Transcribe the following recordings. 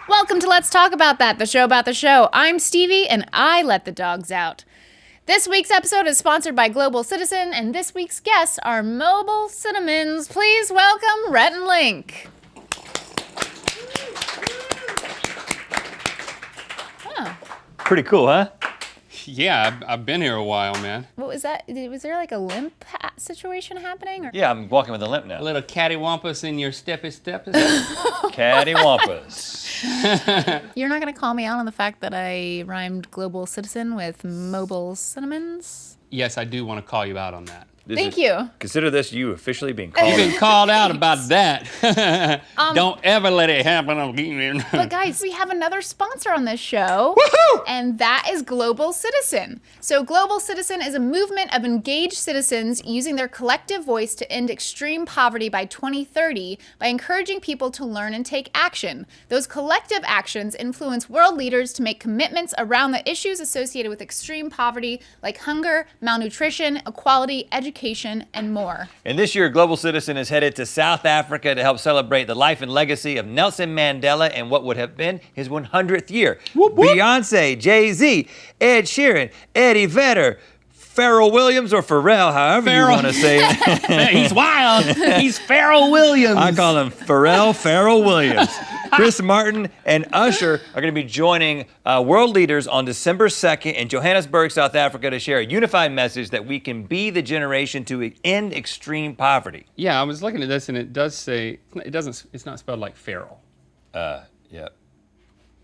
Welcome to Let's Talk About That, the show about the show. I'm Stevie, and I let the dogs out. This week's episode is sponsored by Global Citizen, and this week's guests are Mobile Cinnamons. Please welcome Rhett and Link. Oh. Pretty cool, huh? Yeah, I've been here a while, man. What was that? Was there like a limp situation happening? Or? Yeah, I'm walking with a limp now. A little cattywampus in your steppy step. Cattywampus. You're not going to call me out on the fact that I rhymed Global Citizen with Mobile Cinnamons? Yes, I do want to call you out on that. Thank you. Consider this you officially being called. You've been called out about that. Don't ever let it happen again. But guys, we have another sponsor on this show. Woohoo! And that is Global Citizen. So Global Citizen is a movement of engaged citizens using their collective voice to end extreme poverty by 2030 by encouraging people to learn and take action. Those collective actions influence world leaders to make commitments around the issues associated with extreme poverty like hunger, malnutrition, equality, education, and more. And this year, Global Citizen is headed to South Africa to help celebrate the life and legacy of Nelson Mandela and what would have been his 100th year. Whoop, whoop. Beyonce, Jay-Z, Ed Sheeran, Eddie Vedder, Pharrell Williams, or Pharrell, however you want to say it. He's wild. He's Pharrell Williams. I call him Pharrell Williams. Chris Martin and Usher are going to be joining world leaders on December 2nd in Johannesburg, South Africa to share a unified message that we can be the generation to end extreme poverty. Yeah, I was looking at this and it does say, it's not spelled like Pharrell. Yeah,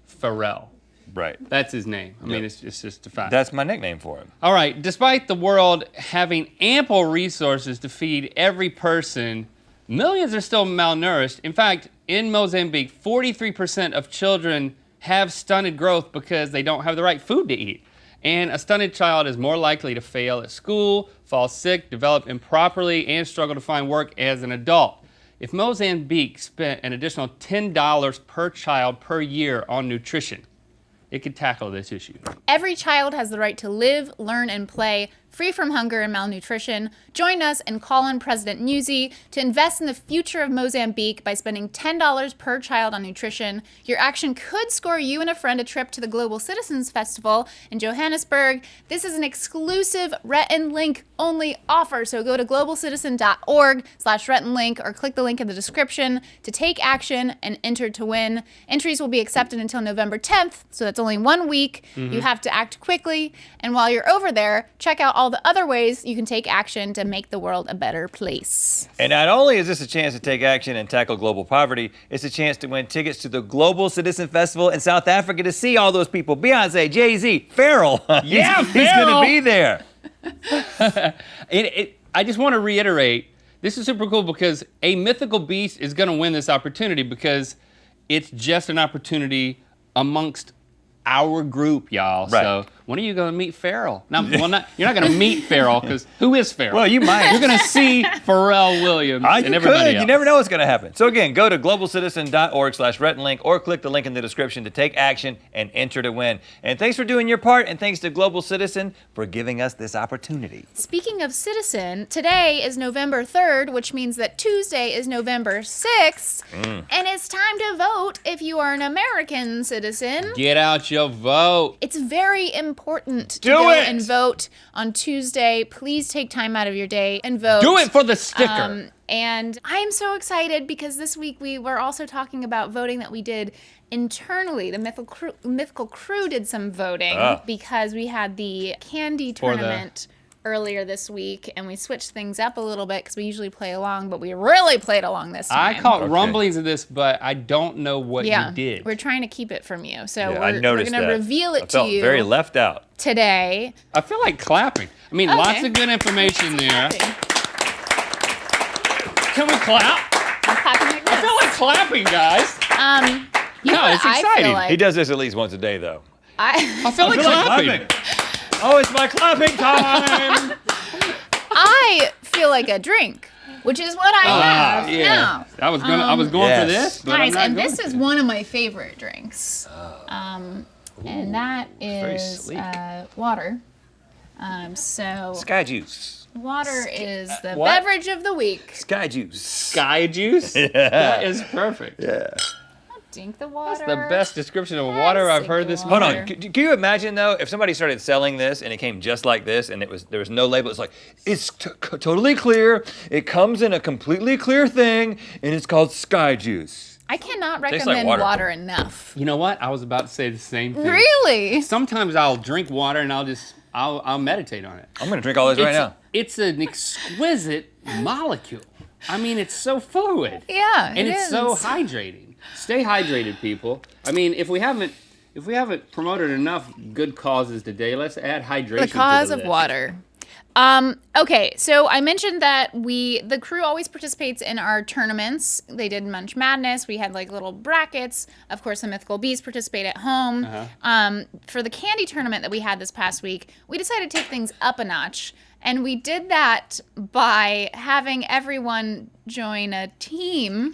Pharrell. right. That's his name. I mean, it's just a fact. That's my nickname for him. All right, despite the world having ample resources to feed every person, millions are still malnourished. In fact, in Mozambique, 43% of children have stunted growth because they don't have the right food to eat. And a stunted child is more likely to fail at school, fall sick, develop improperly, and struggle to find work as an adult. If Mozambique spent an additional $10 per child per year on nutrition, it could tackle this issue. Every child has the right to live, learn, and play free from hunger and malnutrition. Join us and call on President Nyusi to invest in the future of Mozambique by spending $10 per child on nutrition. Your action could score you and a friend a trip to the Global Citizens Festival in Johannesburg. This is an exclusive Rhett and Link only offer, so go to globalcitizen.org/Rhett and Link or click the link in the description to take action and enter to win. Entries will be accepted until November 10th, so that's only 1 week. You have to act quickly, and while you're over there, check out all the other ways you can take action to make the world a better place. And not only is this a chance to take action and tackle global poverty, it's a chance to win tickets to the Global Citizen Festival in South Africa to see all those people. Beyonce, Jay-Z, Pharrell. Yeah, he's going to be there. I just want to reiterate, this is super cool because a mythical beast is going to win this opportunity because it's just an opportunity amongst our group, y'all. Right. So when are you going to meet Pharrell? You're not going to meet Pharrell because who is Pharrell? Well, you might. You're going to see Pharrell Williams and You everybody could. else. You never know what's going to happen. So again, go to globalcitizen.org/Rhett and Link or click the link in the description to take action and enter to win. And thanks for doing your part, and thanks to Global Citizen for giving us this opportunity. Speaking of citizen, today is November 3rd, which means that Tuesday is November 6th, and it's time to vote if you are an American citizen. Get out your vote. It's very important to Do go it! and vote on Tuesday. Please take time out of your day and vote. Do it for the sticker. And I'm so excited because this week we were also talking about voting that we did internally. The Mythical Crew did some voting because we had the candy tournament earlier this week, and we switched things up a little bit because we usually play along, but we really played along this time. I caught rumblings of this, but I don't know what you did. We're trying to keep it from you. So I we're noticed going to reveal it I felt to you very left out. today. I feel like clapping. I mean, lots of good information there. Can we clap? I'm clapping like this. I feel like clapping, guys. You know No, what it's I feel exciting. like? He does this at least once a day, though. I feel like clapping. Oh, it's my clapping time! I feel like a drink, which is what I have now. I was going for this, but Guys, I'm and not this going is to. one of my favorite drinks. And that very is sleek. water. So Sky juice. water is the What? beverage of the week. Sky juice. Sky juice? That is perfect. Yeah. Drink the water. That's the best description of water I've heard this Hold morning. on. Can you imagine though if somebody started selling this and it came just like this and there was no label? It's like it's totally clear. It comes in a completely clear thing and it's called Sky Juice. I cannot Tastes like recommend water. water enough. You know what? I was about to say the same thing. Really? Sometimes I'll drink water and I'll meditate on it. I'm gonna drink all this right now. It's an exquisite molecule. I mean, it's so fluid. Yeah, And it it's is. so hydrating. Stay hydrated, people. I mean, if we haven't promoted enough good causes today, let's add hydration The cause to the of list. water. Okay, so I mentioned that the crew always participates in our tournaments. They did Munch Madness. We had like little brackets. Of course, the Mythical Beasts participate at home. For the candy tournament that we had this past week, we decided to take things up a notch. And we did that by having everyone join a team.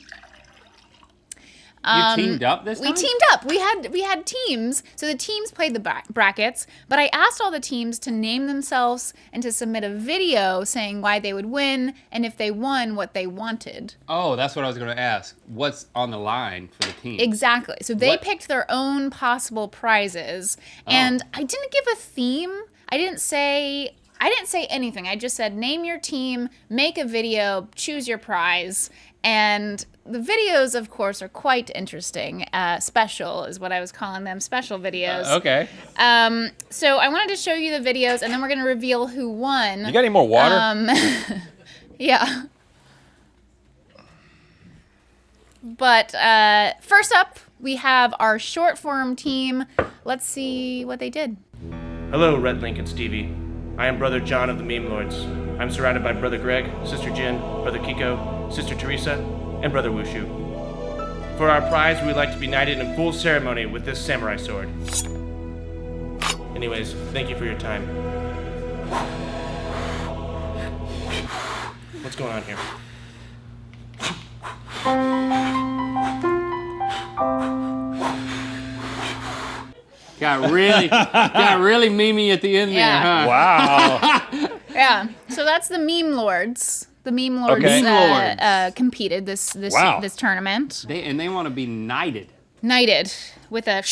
You teamed up this time? We teamed up. We had teams. So the teams played the brackets, but I asked all the teams to name themselves and to submit a video saying why they would win and if they won, what they wanted. Oh, that's what I was going to ask. What's on the line for the team? Exactly. So they What- picked their own possible prizes, and I didn't give a theme. I didn't say anything. I just said name your team, make a video, choose your prize, and the videos, of course, are quite interesting. Special is what I was calling them, special videos. Okay. So I wanted to show you the videos, and then we're going to reveal who won. You got any more water? Yeah. But first up, we have our short form team. Let's see what they did. Hello, Red Link and Stevie. I am Brother John of the Meme Lords. I'm surrounded by Brother Greg, Sister Jin, Brother Kiko, Sister Teresa, and Brother Wushu. For our prize, we would like to be knighted in full ceremony with this samurai sword. Anyways, thank you for your time. What's going on here? Got really memey at the end Yeah. there, huh? Wow. Yeah. So that's the Meme Lords. The Meme Lords, Okay. Meme Lords. competed this Wow. this tournament. They want to be knighted. Knighted with a.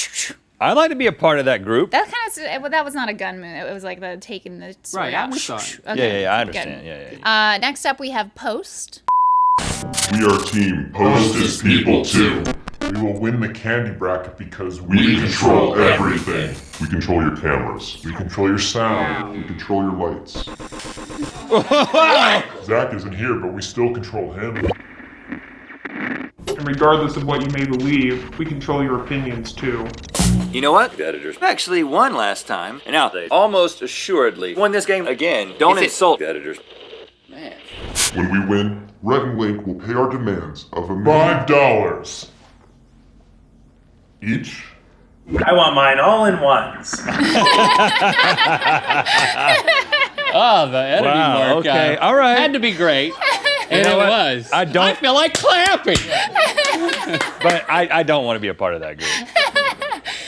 I'd like to be a part of that group. That kind of that was not a gun move. It was like the taking the sword Right, out. I saw it. Okay, Yeah, I good. understand. Yeah. Next up, we have Post. We are team Post is People Too. We will win the candy bracket because we control everything. We control your cameras. We control your sound. We control your lights. Zach isn't here, but we still control him. And regardless of what you may believe, we control your opinions too. You know what? The editors actually won last time, and now they almost assuredly won this game again. Don't insult the editors. Man. When we win, Red and Link will pay our demands of $5 each. I want mine all in ones. Oh, the editing Wow, work. okay, all right. Had to be great. And know it what? was. I feel like clapping. But I don't want to be a part of that group.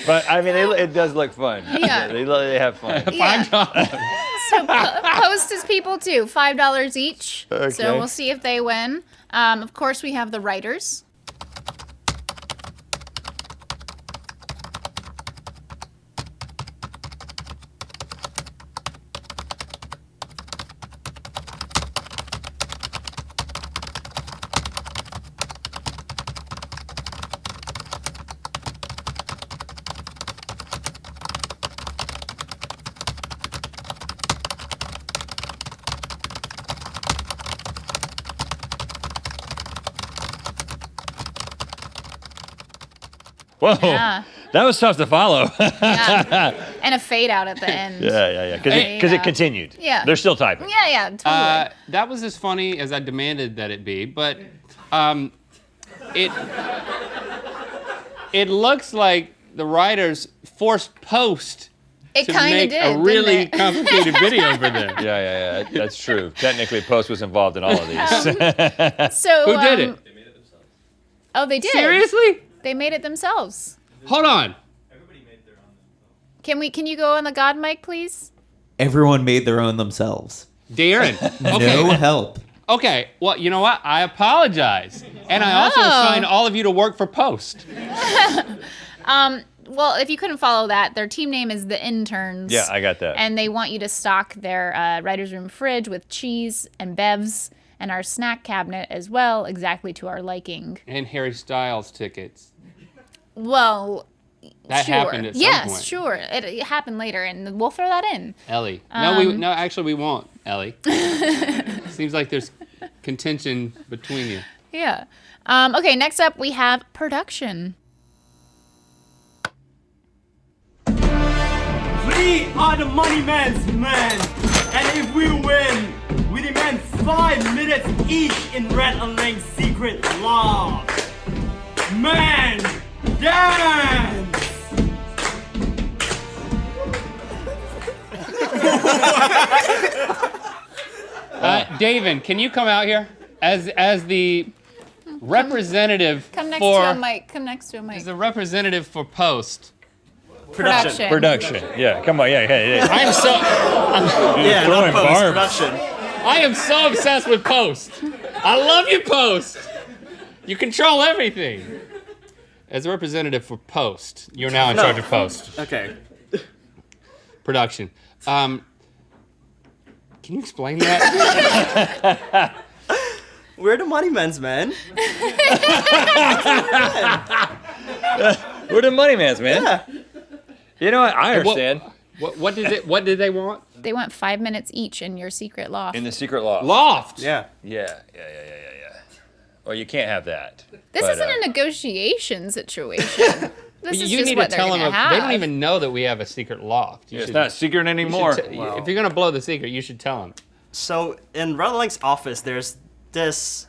But I mean, it does look fun. Yeah. They have fun. Yeah. $5. So Post is people too, $5 each. Okay. So we'll see if they win. Of course, we have the writers. Whoa. Yeah. That was tough to follow. Yeah. And a fade out at the end. Yeah. Because it continued. Yeah. They're still typing. Yeah, totally. That was as funny as I demanded that it be, but it looks like the writers forced Post It to kind of make did. a really didn't it? complicated video for them. Yeah. That's true. Technically, Post was involved in all of these. So Who did it? Oh, they did. Seriously? They made it themselves. Hold on. Can you go on the God mic, please? Everyone made their own themselves. Darren. Okay. No help. Okay, well, you know what? I apologize. And I also assign all of you to work for Post. Well, if you couldn't follow that, their team name is the Interns. Yeah, I got that. And they want you to stock their writer's room fridge with cheese and bevs and our snack cabinet as well, exactly to our liking. And Harry Styles tickets. Well, That sure. happened at some yes, point. sure. It happened later, and we'll throw that in. Ellie. No, actually, we won't, Ellie. Seems like there's contention between you. Yeah. Okay, next up we have production. We are the Money Man's men, and if we win, we demand 5 minutes each in Red Alang's secret law. Man, dance! David, can you come out here as the representative Come next for to a mic. Come next to a mic. as the representative for Post? Production. Yeah, come on. Yeah. I'm so Yeah, throwing not post barbs. production. I am so obsessed with Post. I love you, Post. You control everything. As a representative for Post, you're now in charge of Post. Okay. Production. Can you explain that? We're the Money Men's men. We're the money mans, man. Yeah. You know what? I understand. What did they want? They want 5 minutes each in your secret loft. In the secret law. Loft. Yeah. Yeah. Well, you can't have that. This But, isn't a negotiation situation. This is You just need what to they're tell gonna them. have. They don't even know that we have a secret loft. It's not secret you anymore. should If you're gonna blow the secret, you should tell them. So in Red Alang's office, there's this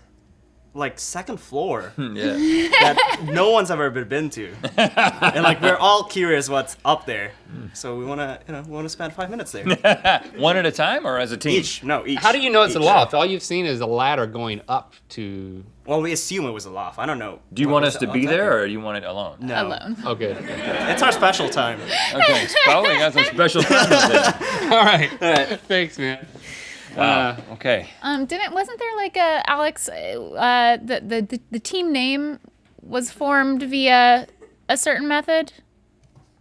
second floor Yeah. that no one's ever been to, and we're all curious what's up there. So we wanna spend 5 minutes there. One at a time or as a team? Each. How do you know it's a Each. loft? All you've seen is a ladder going up to. Well, we assume it was a loft. I don't know. Do you want us to be there or you want it alone? No. Alone. Oh, good. It's our special time. Okay. Oh, we got some special time there. All right. All right. Thanks, man. Wow. Okay. Wasn't there Alex? The team name was formed via a certain method.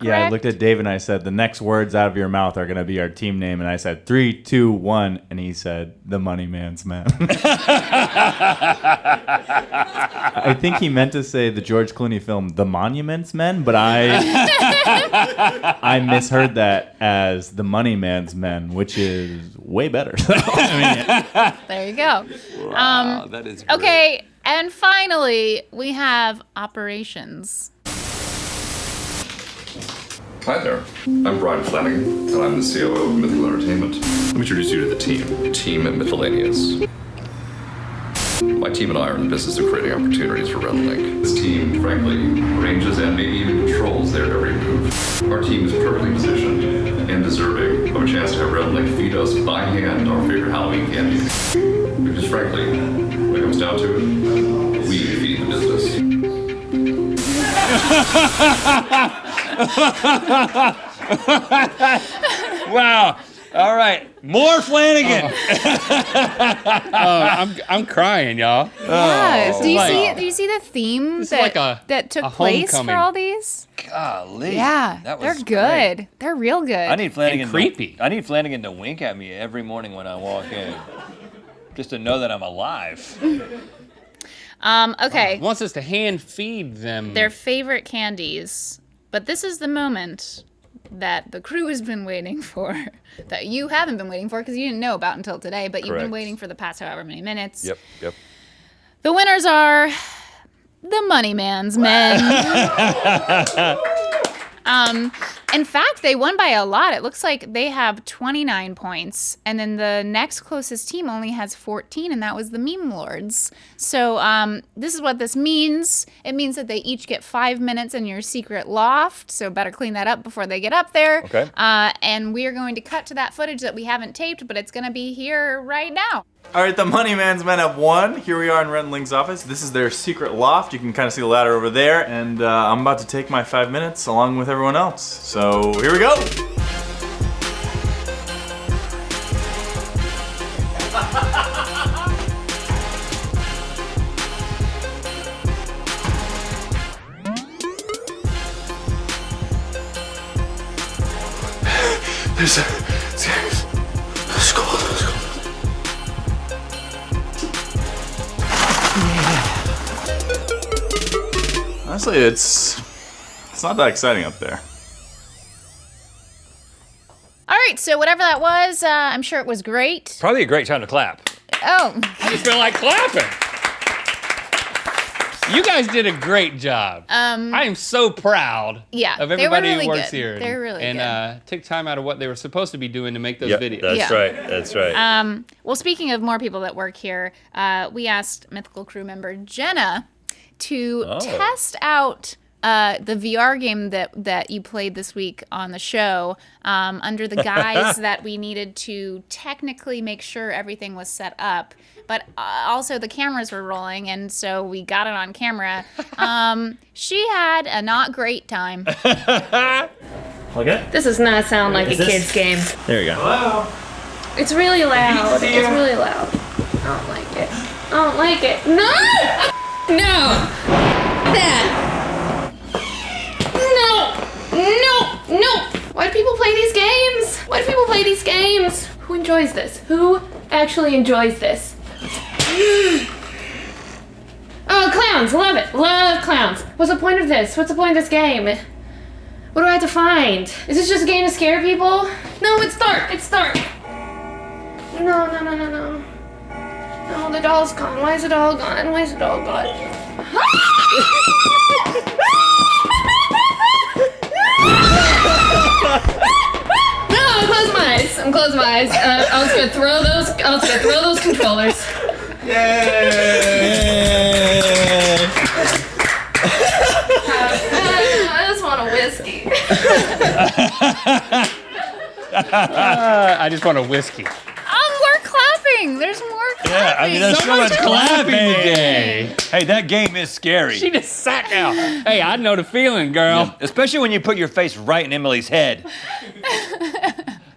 Yeah, I Correct? looked at Dave and I said, the next words out of your mouth are going to be our team name. And I said, 3, 2, 1. And he said, the Money Man's Man. I think he meant to say the George Clooney film, The Monuments Men. But I misheard that as the Money Man's Men, which is way better. There you go. Wow, that is great. Okay, and finally we have operations. Hi there. I'm Brian Flanagan, and I'm the COO of Mythical Entertainment. Let me introduce you to the team. Team Mythilanians. My team and I are in the business of creating opportunities for Red Link. This team, frankly, arranges and maybe even controls their every move. Our team is perfectly positioned and deserving of a chance to have Red Link feed us by hand our favorite Halloween candy. Because frankly, when it comes down to it, we feed the business. Wow. All right. More Flanagan. I'm crying, y'all. Yeah. Do you like- see the theme This is like a that took place for homecoming. all these? Golly. Yeah, That they're was good. great. They're real good. I need Flanagan. And creepy. I need Flanagan to wink at me every morning when I walk in, just to know that I'm alive. Okay. Wants us to hand feed them. Their favorite candies. But this is the moment that the crew has been waiting for, that you haven't been waiting for because you didn't know about until today, but you've been Correct. waiting for the past however many minutes. Yep. The winners are the Money Man's Men. In fact, they won by a lot. It looks like they have 29 points, and then the next closest team only has 14, and that was the Meme Lords. So this is what this means. It means that they each get 5 minutes in your secret loft, so better clean that up before they get up there. Okay. And we are going to cut to that footage that we haven't taped, but it's going to be here right now. All right, the Money Man's Men have won. Here we are in Red Link's office. This is their secret loft. You can kind of see the ladder over there. And I'm about to take my 5 minutes along with everyone else. So here we go. It's cold. It's cold. Honestly, it's not that exciting up there. All right, so whatever that was, I'm sure it was great. Probably a great time to clap. Oh. I just feel like clapping. You guys did a great job. I am so proud of everybody who works here. They're really good. And took time out of what they were supposed to be doing to make those videos. That's right. That's right. Well, speaking of more people that work here, we asked Mythical Crew member Jenna to test out the VR game that you played this week on the show under the guise that we needed to technically make sure everything was set up, but also the cameras were rolling, and so we got it on camera. She had a not great time. Okay. This does not sound like a kid's game. There we go. Hello. It's really loud. It's really loud. I don't like it. I don't like it. No! No! That! No! Why do people play these games? Why do people play these games? Who enjoys this? Who actually enjoys this? Oh, clowns! Love it! Love clowns! What's the point of this? What's the point of this game? What do I have to find? Is this just a game to scare people? No, it's dark! It's dark! No. No, the doll's gone. Why is the doll gone? Why is the doll gone? No, I'm closing my eyes. I'm closing my eyes. I was gonna throw those controllers. Yay! I just want a whiskey. I just want a whiskey. We're clapping. There's more clapping. Yeah, I mean, there's so much clapping today. Hey, that game is scary. She just sat down. Hey, I know the feeling, girl. Yeah, especially when you put your face right in Emily's head.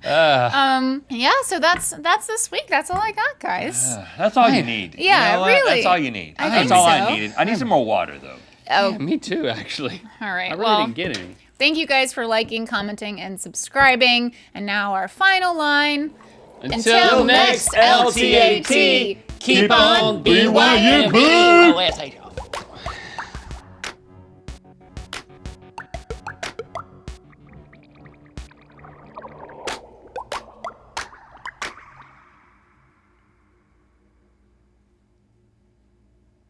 Yeah, so that's this week. That's all I got, guys. That's all you need. Yeah, you know really. That's all you need. I That's think all so. I needed. I need some more water, though. Oh, Yeah, me too, actually. all right. I really Well, didn't get any. thank you guys for liking, commenting, and subscribing. And now our final line. Until next LTAT, keep on BYMB.